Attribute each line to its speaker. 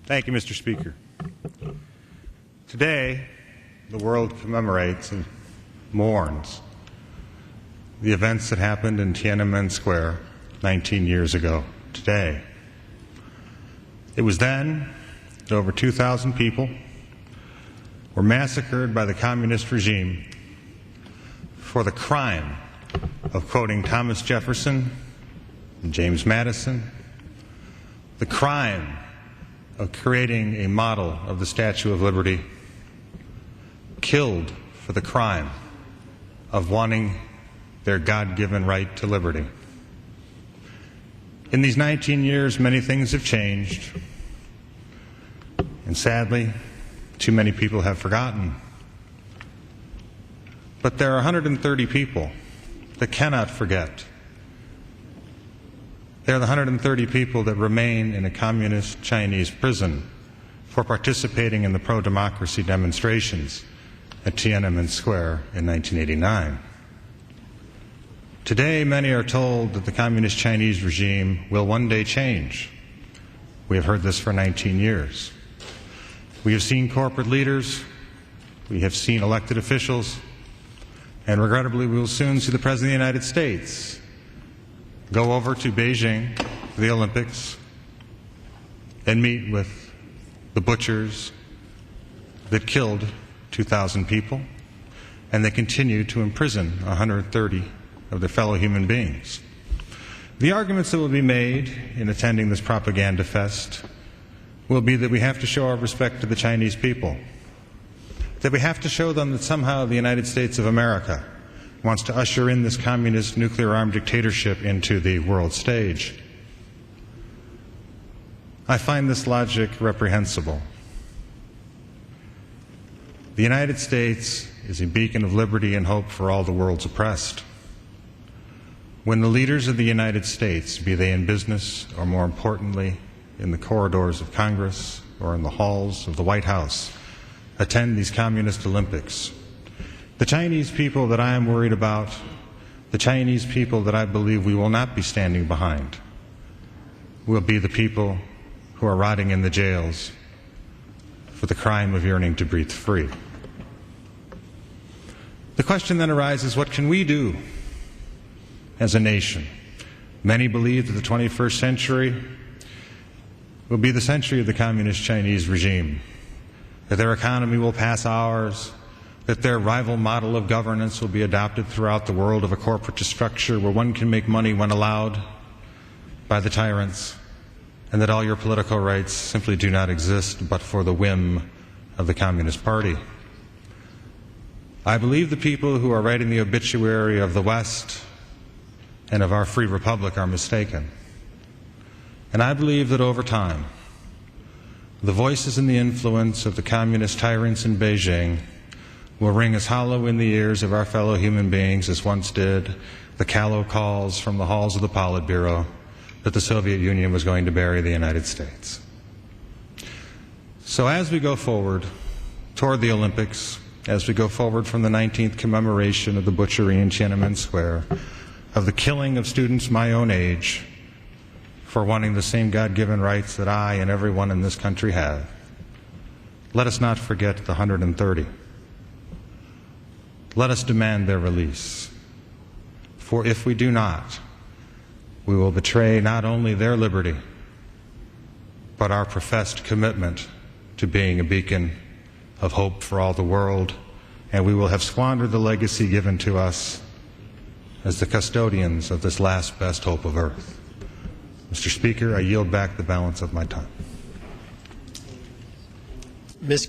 Speaker 1: Thank you, Mr. Speaker. Today, the world commemorates and mourns the events that happened in Tiananmen Square 19 years ago today. It was then that over 2,000 people were massacred by the communist regime for the crime of quoting Thomas Jefferson and James Madison, the crime of creating a model of the Statue of Liberty, killed for the crime of wanting their God-given right to liberty. In these 19 years, many things have changed, and sadly, too many people have forgotten. But there are 130 people that cannot forget. They are the 130 people that remain in a communist Chinese prison for participating in the pro-democracy demonstrations at Tiananmen Square in 1989. Today, many are told that the communist Chinese regime will one day change. We have heard this for 19 years. We have seen corporate leaders, we have seen elected officials, and regrettably we will soon see the President of the United States go over to Beijing for the Olympics and meet with the butchers that killed 2,000 people, and they continue to imprison 130 of their fellow human beings. The arguments that will be made in attending this propaganda fest will be that we have to show our respect to the Chinese people, that we have to show them that somehow the United States of America wants to usher in this communist nuclear-armed dictatorship into the world stage. I find this logic reprehensible. The United States is a beacon of liberty and hope for all the world's oppressed. When the leaders of the United States, be they in business or more importantly in the corridors of Congress or in the halls of the White House, attend these communist Olympics, the Chinese people that I am worried about, the Chinese people that I believe we will not be standing behind, will be the people who are rotting in the jails for the crime of yearning to breathe free. The question then arises, what can we do as a nation? Many believe that the 21st century will be the century of the communist Chinese regime, that their economy will pass ours, that their rival model of governance will be adopted throughout the world of a corporate structure where one can make money when allowed by the tyrants, and that all your political rights simply do not exist but for the whim of the Communist Party. I believe the people who are writing the obituary of the West and of our free republic are mistaken. And I believe that over time, the voices and the influence of the communist tyrants in Beijing will ring as hollow in the ears of our fellow human beings as once did the callow calls from the halls of the Politburo that the Soviet Union was going to bury the United States. So as we go forward toward the Olympics, as we go forward from the 19th commemoration of the butchery in Tiananmen Square, of the killing of students my own age for wanting the same God-given rights that I and everyone in this country have, let us not forget the 130. Let us demand their release. For if we do not, we will betray not only their liberty, but our professed commitment to being a beacon of hope for all the world, and we will have squandered the legacy given to us as the custodians of this last best hope of earth. Mr. Speaker, I yield back the balance of my time.
Speaker 2: Ms.